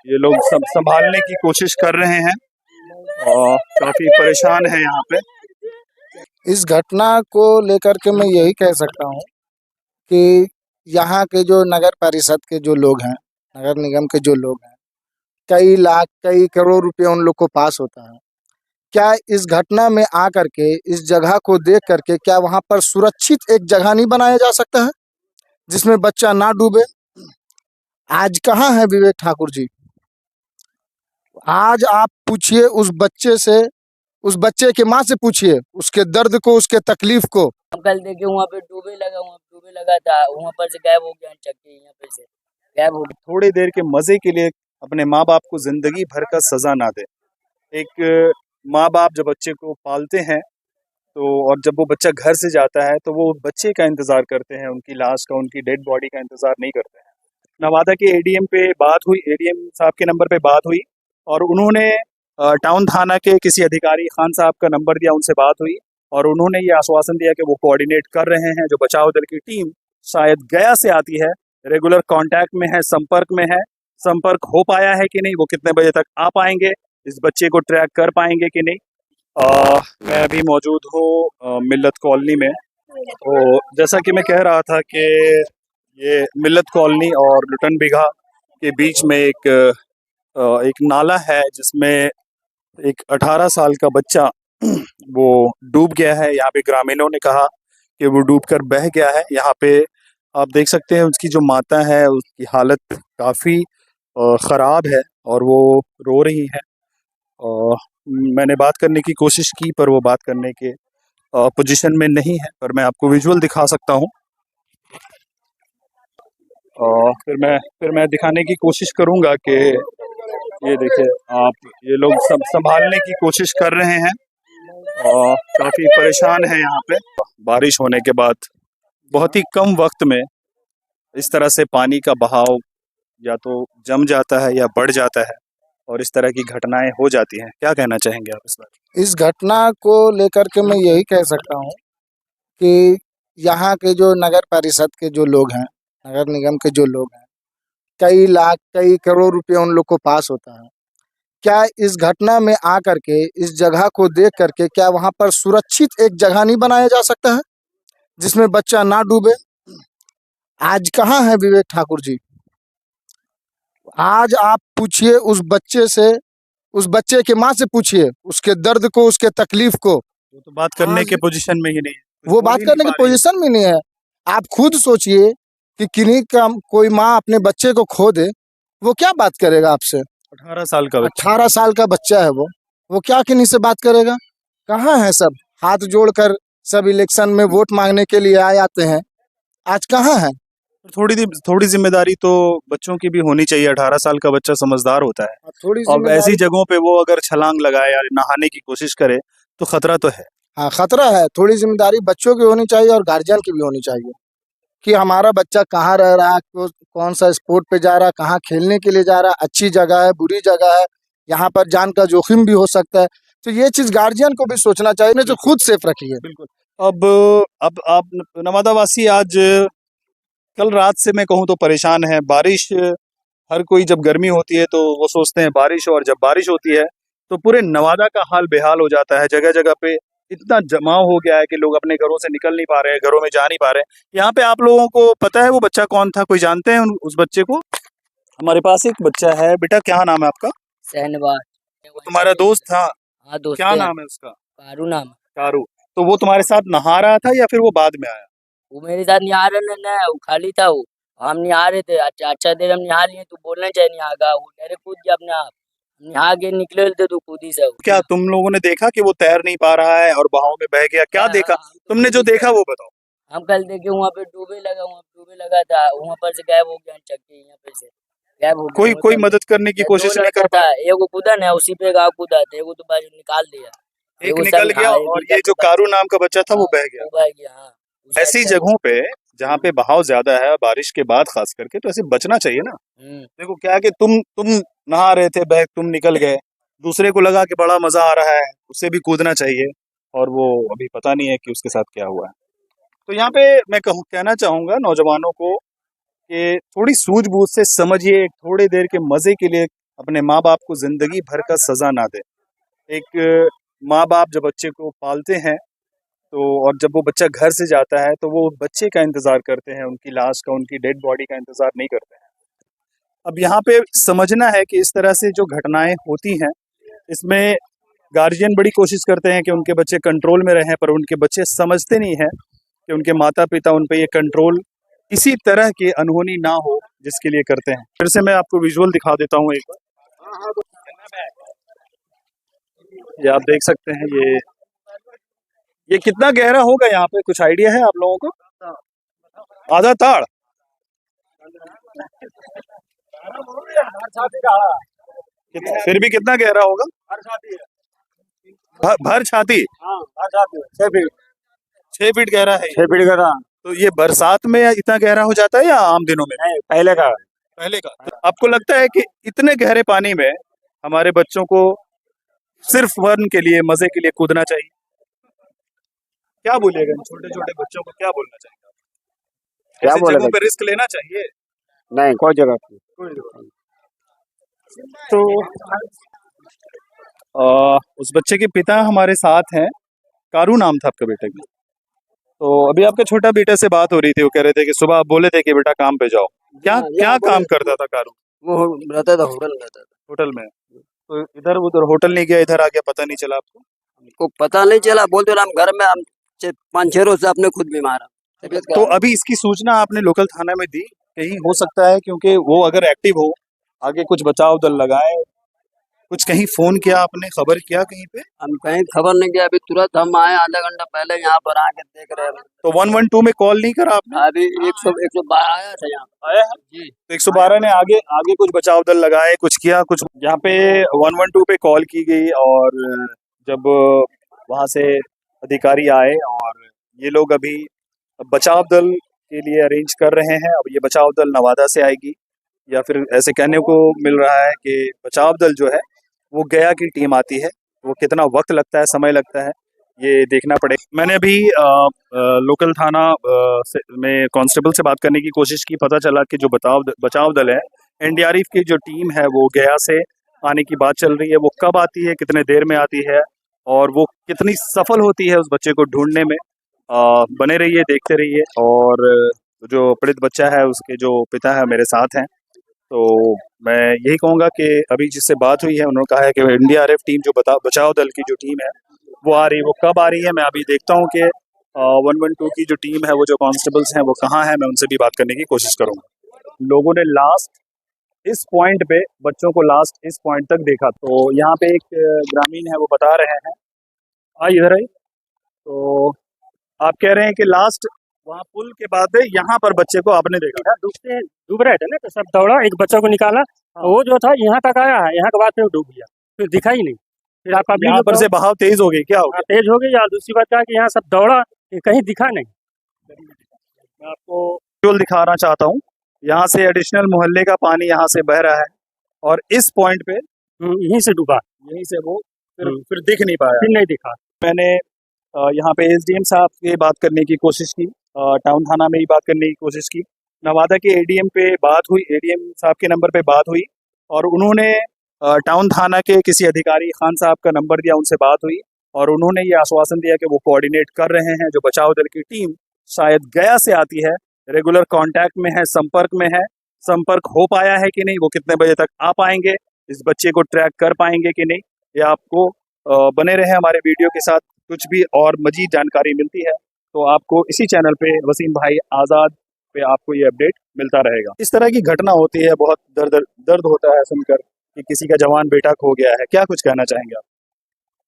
ये लोग सब संभालने की कोशिश कर रहे हैं और काफी परेशान है यहाँ पे। इस घटना को लेकर के मैं यही कह सकता हूँ कि यहाँ के जो नगर परिषद के जो लोग हैं, नगर निगम के जो लोग हैं, कई लाख कई करोड़ रुपए उन लोग को पास होता है। क्या इस घटना में आकर के इस जगह को देख करके क्या वहाँ पर सुरक्षित एक जगह नहीं बनाया जा सकता है जिसमें बच्चा ना डूबे? आज कहाँ है विवेक ठाकुर जी? आज आप पूछिए उस बच्चे से, उस बच्चे के माँ से पूछिए उसके दर्द को, उसके तकलीफ को। कल देखे वहाँ पे डूबे लगा था, वहाँ पर से गायब हो गया, चक्की यहाँ पे से गायब हो गया। थोड़ी देर के मजे के लिए अपने माँ बाप को जिंदगी भर का सजा ना दे। एक माँ बाप जब बच्चे को पालते हैं तो और जब वो बच्चा घर से जाता है तो वो बच्चे का इंतजार करते हैं, उनकी लाश का, उनकी डेड बॉडी का इंतजार नहीं करते हैं। नवादा के एडीएम पे बात हुई, एडीएम साहब के नंबर पे बात हुई और उन्होंने टाउन थाना के किसी अधिकारी खान साहब का नंबर दिया, उनसे बात हुई और उन्होंने ये आश्वासन दिया कि वो कोऑर्डिनेट कर रहे हैं। जो बचाव दल की टीम शायद गया से आती है, रेगुलर कांटेक्ट में है, संपर्क में है। संपर्क हो पाया है कि नहीं, वो कितने बजे तक आ पाएंगे, इस बच्चे को ट्रैक कर पाएंगे कि नहीं। मैं अभी मौजूद हूँ मिल्लत कॉलोनी में। तो जैसा कि मैं कह रहा था कि ये मिल्लत कॉलोनी और लुटन बिघा के बीच में एक नाला है जिसमें एक 18 साल का बच्चा वो डूब गया है। यहाँ पे ग्रामीणों ने कहा कि वो डूबकर बह गया है। यहाँ पे आप देख सकते हैं उसकी जो माता है उसकी हालत काफ़ी ख़राब है और वो रो रही है। मैंने बात करने की कोशिश की पर वो बात करने के पोजीशन में नहीं है, पर मैं आपको विजुअल दिखा सकता हूँ। फिर मैं दिखाने की कोशिश करूँगा कि ये देखिए आप, ये लोग सब संभालने की कोशिश कर रहे हैं और काफ़ी परेशान है यहाँ पे। बारिश होने के बाद बहुत ही कम वक्त में इस तरह से पानी का बहाव या तो जम जाता है या बढ़ जाता है और इस तरह की घटनाएं हो जाती हैं। क्या कहना चाहेंगे आप इस बारे? इस घटना को लेकर के मैं यही कह सकता हूँ कि यहाँ के जो नगर परिषद के जो लोग हैं, नगर निगम के जो लोग हैं, कई लाख कई करोड़ रुपए उन लोग को पास होता है। क्या इस घटना में आकर के इस जगह को देख करके क्या वहाँ पर सुरक्षित एक जगह नहीं बनाया जा सकता है जिसमें बच्चा ना डूबे? आज कहाँ है विवेक ठाकुर जी? आज आप पूछिए उस बच्चे से, उस बच्चे के माँ से पूछिए उसके दर्द को, उसके तकलीफ को। वो तो बात करने के पोजीशन में ही नहीं है, वो बात करने की पोजीशन में नहीं है। आप खुद सोचिए कि किन्हीं का कोई माँ अपने बच्चे को खो दे, वो क्या बात करेगा आपसे? 18 साल का बच्चा, 18 साल का बच्चा है वो क्या किन्हीं से बात करेगा? कहाँ है सब? हाथ जोड़कर सब इलेक्शन में वोट मांगने के लिए आ जाते हैं, आज कहाँ है? थोड़ी जिम्मेदारी तो बच्चों की भी होनी चाहिए। 18 साल का बच्चा समझदार होता है। थोड़ी अब ऐसी जगहों पे वो अगर छलांग लगाए या नहाने की कोशिश करे तो खतरा तो है। हाँ, खतरा है। थोड़ी जिम्मेदारी बच्चों की होनी चाहिए और गार्जियन की भी होनी चाहिए कि हमारा बच्चा कहाँ रह रहा है, कौन सा स्पोर्ट पे जा रहा है, कहाँ खेलने के लिए जा रहा है, अच्छी जगह है, बुरी जगह है, यहाँ पर जान का जोखिम भी हो सकता है। तो ये चीज गार्जियन को भी सोचना चाहिए ना, जो खुद सेफ रखिए। बिल्कुल। अब आप नवादा वासी आज कल रात से मैं कहूँ तो परेशान है। बारिश, हर कोई जब गर्मी होती है तो वो सोचते हैं बारिश, और जब बारिश होती है तो पूरे नवादा का हाल बेहाल हो जाता है। जगह जगह पे इतना जमाव हो गया है कि लोग अपने घरों से निकल नहीं पा रहे हैं, घरों में जा नहीं पा रहे हैं। यहाँ पे आप लोगों को पता है वो बच्चा कौन था? कोई जानते हैं उस बच्चे को? हमारे पास एक बच्चा है। बेटा क्या नाम है आपका? शहनवाज। तुम्हारा दोस्त था? हाँ, दोस्त क्या है। नाम है उसका? कारू नाम है। कारू। तो वो तुम्हारे साथ नहा रहा था या फिर वो बाद में आया? वो मेरे साथ नहीं आ रहा ना, वो खाली था। वो हम नहीं आ रहे थे। अच्छा देर हम नहा लिए, तू बोलना चाहिए नहीं आगा, वो डायरेक्ट कूद गया अपने आप। नहा के निकले थे तो कूदी से। क्या तुम लोगों ने देखा कि वो तैर नहीं पा रहा है और बहाव में बह गया? क्या देखा तुमने? जो देखा वो बताओ। हम कल देखे वहाँ पे डूबे लगा था, वहाँ पर से गायब हो गया, चक्की यहाँ पे से गायब हो गया। कोई मदद करने की कोशिश नहीं कर पाया? एगो कूदा ना, उसी पे गाँव कूदा था, एगो तो बाजू निकाल दिया। एक निकल गया और ये जो कारू नाम का बच्चा था वो बह गया। हाँ। ऐसी जगहों पे जहाँ पे बहाव ज्यादा है बारिश के बाद खास करके, तो ऐसे बचना चाहिए ना। देखो क्या है कि तुम नहा रहे थे, बह तुम निकल गए, दूसरे को लगा कि बड़ा मजा आ रहा है, उसे भी कूदना चाहिए, और वो अभी पता नहीं है कि उसके साथ क्या हुआ है। तो यहाँ पे मैं कहना चाहूंगा नौजवानों को कि थोड़ी सूझबूझ से समझिए। थोड़ी देर के मजे के लिए अपने माँ बाप को जिंदगी भर का सजा ना दे। एक माँ बाप जब बच्चे को पालते हैं तो और जब वो बच्चा घर से जाता है तो वो बच्चे का इंतजार करते हैं, उनकी लाश का, उनकी डेड बॉडी का इंतजार नहीं करते हैं। अब यहाँ पे समझना है कि इस तरह से जो घटनाएं होती हैं इसमें गार्जियन बड़ी कोशिश करते हैं कि उनके बच्चे कंट्रोल में रहें, पर उनके बच्चे समझते नहीं हैं कि उनके माता पिता उन पे ये कंट्रोल इसी तरह की अनहोनी ना हो जिसके लिए करते हैं। फिर से मैं आपको विजुअल दिखा देता हूँ एक बार। ये आप देख सकते हैं, ये कितना गहरा होगा यहाँ पे, कुछ आइडिया है आप लोगों को? आधा ताड़। फिर भी कितना गहरा होगा? भर छाती। 6 फीट गहरा है। 6 फीट गहरा। तो ये बरसात में इतना गहरा हो जाता है या आम दिनों में? नहीं, पहले का। तो आपको लगता है कि इतने गहरे पानी में हमारे बच्चों को सिर्फ फन के लिए, मजे के लिए कूदना चाहिए? क्या बोलिएगा इन छोटे छोटे बच्चों को, क्या बोलना चाहिए? क्या ऐसी बोलेगा? जगहों पे रिस्क लेना चाहिए? नहीं, कोई जगह तो उस बच्चे के पिता हमारे साथ हैं। कारू नाम था आपके बेटे का। तो अभी आपके छोटा बेटे से बात हो रही थी, वो कह रहे थे कि सुबह आप बोले थे कि बेटा काम पे जाओ। क्या क्या काम करता था कारू? वो रहता था, होटल रहता था। होटल में। तो इधर उधर होटल नहीं गया, इधर आ गया, पता नहीं चला आपको? हमको पता नहीं चला, बोलते हम घर में हम 5-6 रोज से अपने खुद बीमार हैं। तो अभी इसकी सूचना आपने लोकल थाना में दी? कहीं हो सकता है क्योंकि वो अगर एक्टिव हो, आगे कुछ बचाव दल लगाए, कुछ कहीं फोन किया आपने, खबर किया कहीं पे? हम कहीं खबर नहीं किया, अभी तुरंत हम आए, आधा घंटा पहले यहाँ पर आके देख रहे हैं। तो 112 में कॉल नहीं करा आपने? अभी 112 आया था यहाँ पर। आया है? जी। तो 112 ने आगे आगे कुछ बचाव दल लगाए, कुछ किया, कुछ यहाँ पे 112 पे कॉल की गई और जब वहाँ से अधिकारी आए और ये लोग अभी बचाव दल के लिए अरेंज कर रहे हैं। अब ये बचाव दल नवादा से आएगी या फिर ऐसे कहने को मिल रहा है कि बचाव दल जो है वो गया की टीम आती है। वो कितना वक्त लगता है, समय लगता है, ये देखना पड़ेगा। मैंने अभी लोकल थाना में कांस्टेबल से बात करने की कोशिश की। पता चला कि जो बचाव दल है, एनडीआरएफ की जो टीम है वो गया से आने की बात चल रही है। वो कब आती है, कितने देर में आती है और वो कितनी सफल होती है उस बच्चे को ढूंढने में, बने रहिए, देखते रहिए। और जो पीड़ित बच्चा है उसके जो पिता है मेरे साथ हैं, तो मैं यही कहूँगा कि अभी जिससे बात हुई है उन्होंने कहा है कि एनडीआरएफ टीम जो बचाव दल की जो टीम है वो आ रही है। वो कब आ रही है मैं अभी देखता हूँ कि 112 की जो टीम है, वो जो कांस्टेबल्स हैं वो कहाँ है, मैं उनसे भी बात करने की कोशिश करूँगा। लोगों ने लास्ट इस पॉइंट पे बच्चों को लास्ट इस पॉइंट तक देखा। तो यहाँ पे एक ग्रामीण है, वो बता रहे हैं, इधर आई। तो आप कह रहे हैं कि लास्ट वहाँ पुल के बाद यहाँ पर बच्चे को आपने देखा? डूब रहे थे ना, तो सब दौड़ा, एक बच्चा को निकाला। वो जो था यहाँ तक आया है, यहाँ के बाद फिर डूब गया, फिर दिखा ही नहीं। फिर आप अभी यहाँ पर से बहाव तेज हो गई, क्या हो गया? तेज हो गई। और दूसरी बात क्या है कि यहाँ सब दौड़ा, कहीं दिखा नहीं। मैं आपको विजुअल दिखाना चाहता हूँ। यहाँ से एडिशनल मोहल्ले का पानी यहाँ से बह रहा है और इस पॉइंट पे यहीं से डूबा, यहीं से वो फिर दिख नहीं पाया। फिर नहीं दिखा। मैंने यहाँ पे एसडीएम साहब से बात करने की कोशिश की, टाउन थाना में ही बात करने की कोशिश की, नवादा के एडीएम पे बात हुई, एडीएम साहब के नंबर पे बात हुई और उन्होंने टाउन थाना के किसी अधिकारी खान साहब का नंबर दिया, उनसे बात हुई और उन्होंने ये आश्वासन दिया कि वो कोऑर्डिनेट कर रहे हैं। जो बचाव दल की टीम शायद गया से आती है, रेगुलर कांटेक्ट में है, संपर्क में है। संपर्क हो पाया है कि नहीं, वो कितने बजे तक आ पाएंगे, इस बच्चे को ट्रैक कर पाएंगे कि नहीं, ये आपको बने रहे हमारे वीडियो के साथ। कुछ भी और मजीद जानकारी मिलती है तो आपको इसी चैनल पे वसीम भाई आज़ाद पे आपको ये अपडेट मिलता रहेगा। इस तरह की घटना होती है, बहुत दर्द होता है सुनकर कि किसी का जवान बेटा खो गया है। क्या कुछ कहना चाहेंगे आप?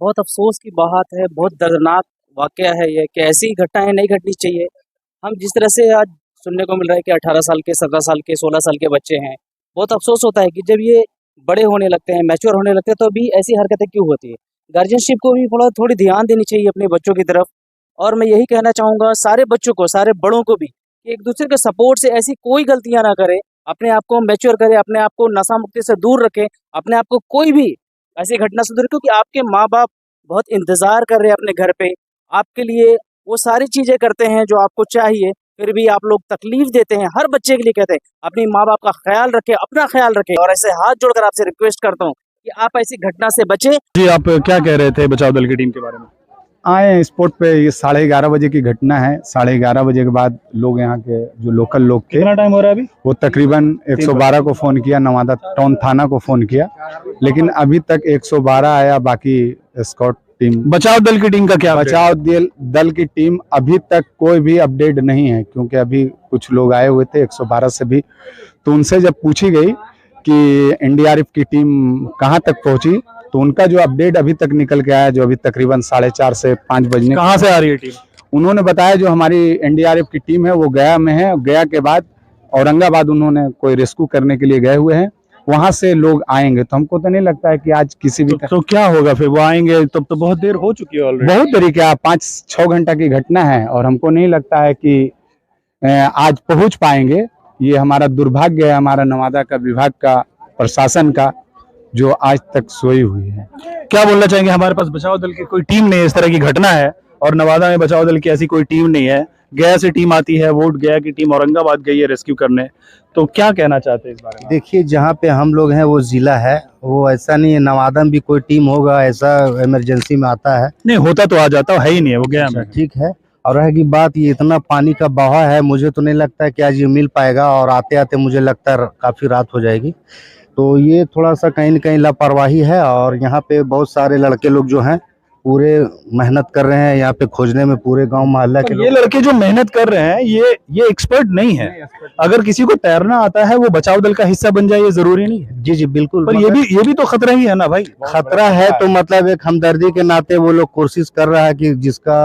बहुत अफसोस की बात है, बहुत दर्दनाक वाकया है ये, कि ऐसी घटनाएं नहीं घटनी चाहिए। हम जिस तरह से आज सुनने को मिल रहा है कि 18 साल के, 17 साल के, 16 साल के बच्चे हैं, बहुत अफसोस होता है कि जब ये बड़े होने लगते हैं, मैच्योर होने लगते हैं, तो भी ऐसी हरकतें क्यों होती है। गार्जियनशिप को भी थोड़ी ध्यान देनी चाहिए अपने बच्चों की तरफ। और मैं यही कहना चाहूँगा सारे बच्चों को, सारे बड़ों को भी, कि एक दूसरे के सपोर्ट से ऐसी कोई गलतियाँ ना करें, अपने आप को मैच्योर करें, अपने आप को नशा मुक्ति से दूर रखें, अपने आप को कोई भी ऐसी घटना से दूर, क्योंकि आपके माँ बाप बहुत इंतज़ार कर रहे हैं अपने घर पे, आपके लिए वो सारी चीज़ें करते हैं जो आपको चाहिए। फिर भी आप लोग तकलीफ देते हैं। हर बच्चे के लिए कहते हैं अपनी माँ बाप का ख्याल रखें, अपना ख्याल रखें। और ऐसे हाथ जोड़कर आपसे रिक्वेस्ट करता हूँ कि आप ऐसी घटना से बचें। जी, आप क्या कह रहे थे बचाव दल की टीम के बारे में? आए हैं स्पॉट पे। ये 11:30 बजे की घटना है। 11:30 बजे के बाद लोग यहाँ के जो लोकल लोग थे, कितना टाइम हो रहा है अभी? वो तकरीबन 112 को फ़ोन किया, नवादा टाउन थाना को फ़ोन किया, लेकिन अभी तक 112 आया। बाकी स्कॉट टीम, बचाव दल की टीम का क्या update? बचाव दल की टीम अभी तक कोई भी अपडेट नहीं है, क्योंकि अभी कुछ लोग आए हुए थे 112 से भी। तो उनसे जब पूछी गई कि एनडीआरएफ की टीम कहाँ तक पहुंची, तो उनका जो अपडेट अभी तक निकल के आया, जो अभी तकरीबन 4:30 से 5 बजने, कहाँ से आ रही है टीम? उन्होंने बताया जो हमारी एनडीआरएफ की टीम है वो गया में है। गया के बाद औरंगाबाद उन्होंने कोई रेस्क्यू करने के लिए गए हुए हैं, वहां से लोग आएंगे। तो हमको तो नहीं लगता है कि आज किसी भी तो क्या होगा फिर? वो आएंगे तब तो बहुत देर हो चुकी है ऑलरेडी। बहुत देरी क्या, 5-6 घंटा की घटना है, और हमको नहीं लगता है कि आज पहुंच पाएंगे। ये हमारा दुर्भाग्य है, हमारा नवादा का विभाग का, प्रशासन का, जो आज तक सोई हुई है। क्या बोलना चाहेंगे? हमारे पास बचाव दल की कोई टीम नहीं है, इस तरह की घटना है और नवादा में बचाव दल की ऐसी कोई टीम नहीं है। गया से टीम आती है, वोट गया की टीम औरंगाबाद गई है रेस्क्यू करने। तो क्या कहना चाहते हैं इस बारे में? देखिए, जहाँ पे हम लोग हैं वो जिला है, वो ऐसा नहीं है नवादा में भी कोई टीम होगा ऐसा इमरजेंसी में आता है। नहीं होता तो आ जाता, है ही नहीं है वो गया में। ठीक है। और रहेगी बात, ये इतना पानी का बहाव है, मुझे तो नहीं लगता है कि आज ये मिल पाएगा, और आते आते मुझे लगता है काफ़ी रात हो जाएगी। तो ये थोड़ा सा कहीं न कहीं लापरवाही है। और यहाँ पे बहुत सारे लड़के लोग जो हैं पूरे मेहनत कर रहे हैं यहाँ पे खोजने में, पूरे गांव मोहल्ला के ये लड़के जो मेहनत कर रहे हैं ये एक्सपर्ट नहीं है। अगर किसी को तैरना आता है वो बचाव दल का हिस्सा बन जाए, ये जरूरी नहीं है। जी जी बिल्कुल। पर ये भी तो खतरा ही है ना भाई। खतरा है तो मतलब एक हमदर्दी के नाते वो लोग कोशिश कर रहा है कि जिसका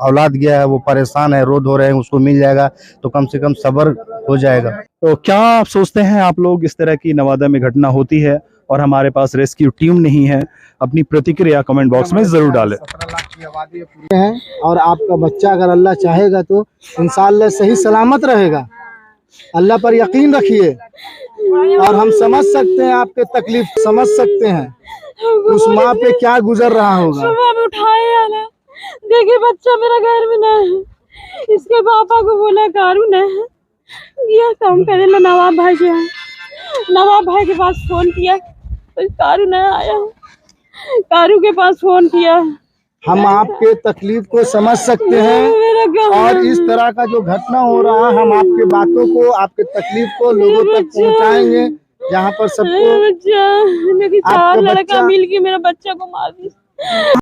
औलाद गया है, वो परेशान है, रो धो रहे हैं, उसको मिल जाएगा तो कम से कम सब्र हो जाएगा। तो क्या आप सोचते हैं आप लोग, इस तरह की नवादा में घटना होती है और हमारे पास रेस्क्यू टीम नहीं है? अपनी प्रतिक्रिया कमेंट बॉक्स में जरूर डालें। और आपका बच्चा अगर अल्लाह चाहेगा तो इंशाअल्लाह सही सलामत रहेगा। अल्लाह पर यकीन रखिए। और हम समझ सकते हैं, आपके तकलीफ समझ सकते हैं, उस माँ पे क्या गुजर रहा होगा। सुबह उठाए आना, देखिए बच्चा मेरा घर में नहीं है। इसके पापा को बोला कारू नहीं है, यह काम करे ना नवाब भाई के यहाँ। नवाब भाई के पास फोन किया तो कारू नहीं आया। कारू के पास फोन किया। हम आपके तकलीफ को समझ सकते हैं, और इस तरह का जो घटना हो रहा है, हम आपके बातों को, आपके तकलीफ को लोगों तक पहुंचाएंगे, जहां पर सबको बच्चा, चार लड़का मिल के मेरा बच्चा को मार दिया।